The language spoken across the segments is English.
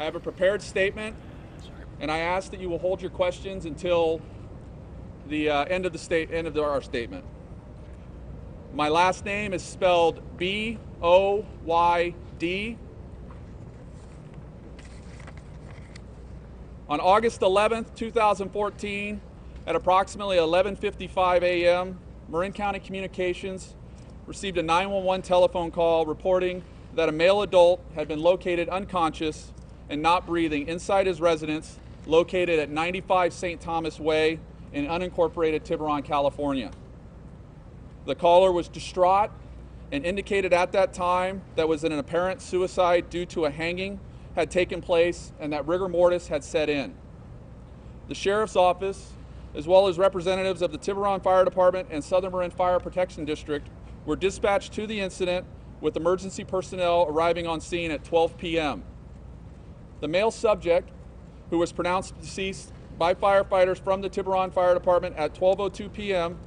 I have a prepared statement, and I ask that you will hold your questions until the end of our statement. My last name is spelled B-O-Y-D. On August 11th, 2014, at approximately 11:55 a.m., Marin County Communications received a 911 telephone call reporting that a male adult had been located unconscious and not breathing inside his residence located at 95 St. Thomas Way in unincorporated Tiburon, California. The caller was distraught and indicated at that time that was an apparent suicide due to a hanging had taken place and that rigor mortis had set in. The sheriff's office, as well as representatives of the Tiburon Fire Department and Southern Marin Fire Protection District, were dispatched to the incident with emergency personnel arriving on scene at 12 p.m. The male subject, who was pronounced deceased by firefighters from the Tiburon Fire Department at 12:02 p.m.,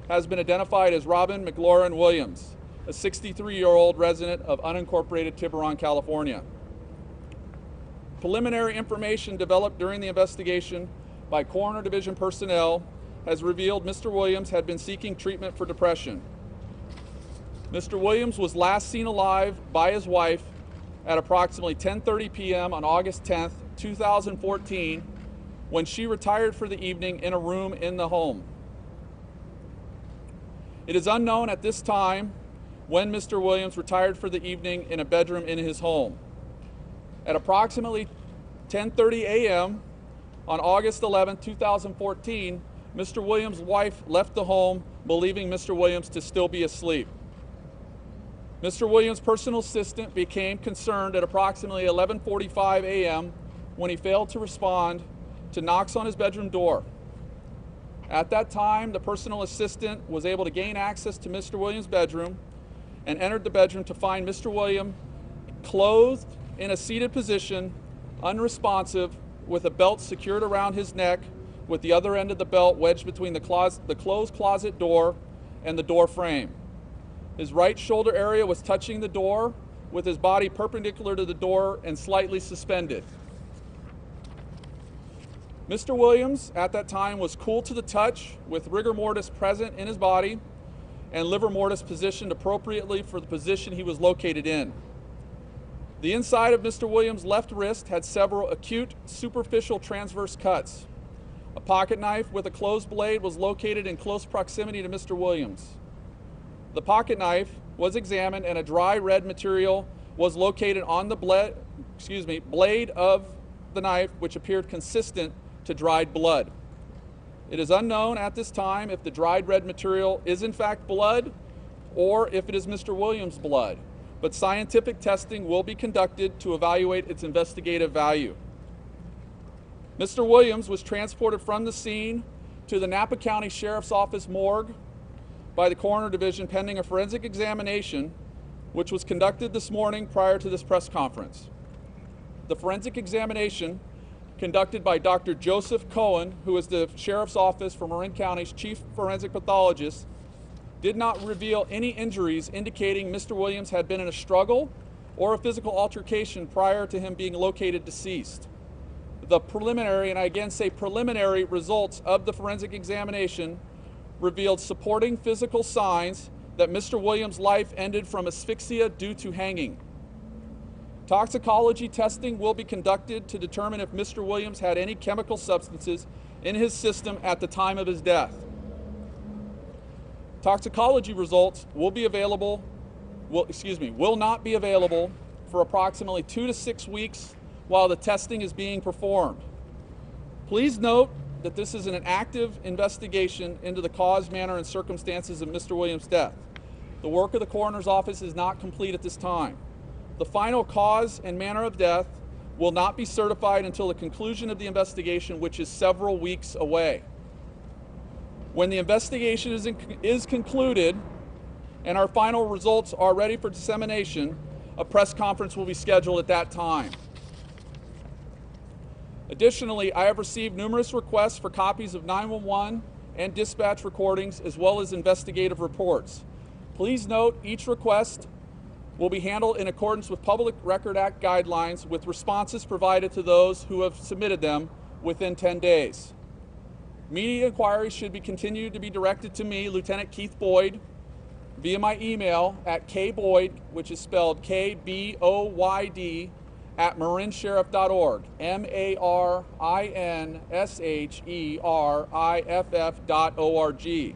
has been identified as Robin McLaurin Williams, a 63-year-old resident of unincorporated Tiburon, California. Preliminary information developed during the investigation by Coroner Division personnel has revealed Mr. Williams had been seeking treatment for depression. Mr. Williams was last seen alive by his wife at approximately 10:30 p.m. on August 10th, 2014, when she retired for the evening in a room in the home. It is unknown at this time when Mr. Williams retired for the evening in a bedroom in his home. At approximately 10:30 a.m. on August 11, 2014, Mr. Williams' wife left the home, believing Mr. Williams to still be asleep. Mr. Williams' personal assistant became concerned at approximately 11:45 a.m. when he failed to respond to knocks on his bedroom door. At that time, the personal assistant was able to gain access to Mr. Williams' bedroom and entered the bedroom to find Mr. Williams clothed in a seated position, unresponsive, with a belt secured around his neck, with the other end of the belt wedged between the closed closet door and the door frame. His right shoulder area was touching the door, with his body perpendicular to the door and slightly suspended. Mr. Williams, at that time, was cool to the touch, with rigor mortis present in his body and livor mortis positioned appropriately for the position he was located in. The inside of Mr. Williams' left wrist had several acute superficial transverse cuts. A pocket knife with a closed blade was located in close proximity to Mr. Williams. The pocket knife was examined and a dry red material was located on the blade of the knife, which appeared consistent to dried blood. It is unknown at this time if the dried red material is in fact blood or if it is Mr. Williams' blood, but scientific testing will be conducted to evaluate its investigative value. Mr. Williams was transported from the scene to the Napa County Sheriff's Office morgue by the Coroner Division pending a forensic examination, which was conducted this morning prior to this press conference. The forensic examination, conducted by Dr. Joseph Cohen, who is the Sheriff's Office for Marin County's Chief Forensic Pathologist, did not reveal any injuries indicating Mr. Williams had been in a struggle or a physical altercation prior to him being located deceased. The preliminary, and I again say preliminary, results of the forensic examination revealed supporting physical signs that Mr. Williams' life ended from asphyxia due to hanging. Toxicology testing will be conducted to determine if Mr. Williams had any chemical substances in his system at the time of his death. Toxicology results will not be available for approximately 2 to 6 weeks while the testing is being performed. Please note that this is an active investigation into the cause, manner, and circumstances of Mr. Williams' death. The work of the coroner's office is not complete at this time. The final cause and manner of death will not be certified until the conclusion of the investigation, which is several weeks away. When the investigation is concluded and our final results are ready for dissemination, a press conference will be scheduled at that time. Additionally, I have received numerous requests for copies of 911 and dispatch recordings, as well as investigative reports. Please note each request will be handled in accordance with Public Record Act guidelines, with responses provided to those who have submitted them within 10 days. Media inquiries should be continued to be directed to me, Lieutenant Keith Boyd, via my email at kboyd, which is spelled K-B-O-Y-D, at marinsheriff.org, MARINSHERIFF.org.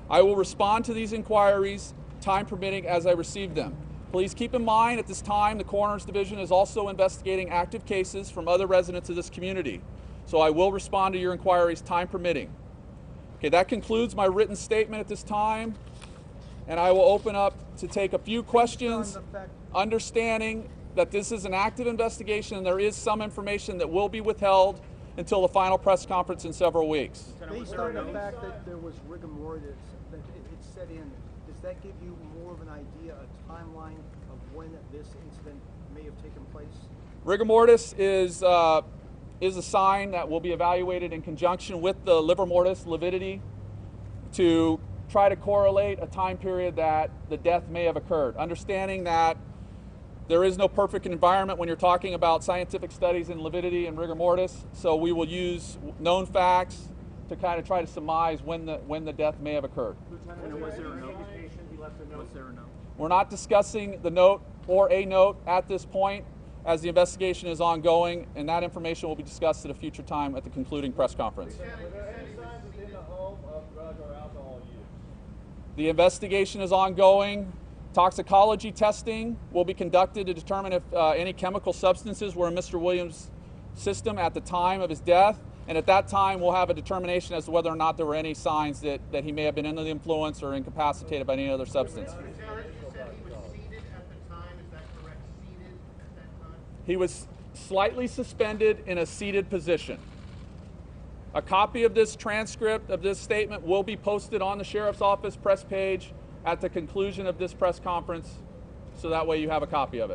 I will respond to these inquiries, time permitting, as I receive them. Please keep in mind at this time the Coroner's Division is also investigating active cases from other residents of this community. So I will respond to your inquiries, time permitting. Okay, that concludes my written statement at this time, and I will open up to take a few questions, understanding that this is an active investigation and there is some information that will be withheld until the final press conference in several weeks. Based on the fact that there was rigor mortis, that it set in, does that give you more of an idea, a timeline of when this incident may have taken place? Rigor mortis is a sign that will be evaluated in conjunction with the livor mortis lividity to try to correlate a time period that the death may have occurred. Understanding that there is no perfect environment when you're talking about scientific studies in lividity and rigor mortis, so we will use known facts to kind of try to surmise when the death may have occurred. Lieutenant, was there a note? He left a note. Was there a note? We're not discussing the note or a note at this point, as the investigation is ongoing, and that information will be discussed at a future time at the concluding press conference. Were there any signs within the home of drug or alcohol use? The investigation is ongoing. Toxicology testing will be conducted to determine if any chemical substances were in Mr. Williams' system at the time of his death, and at that time we'll have a determination as to whether or not there were any signs that he may have been under the influence or incapacitated by any other substance. You said he was seated at the time, is that correct? Seated at that time? He was slightly suspended in a seated position. A copy of this transcript of this statement will be posted on the Sheriff's Office press page at the conclusion of this press conference, so that way you have a copy of it.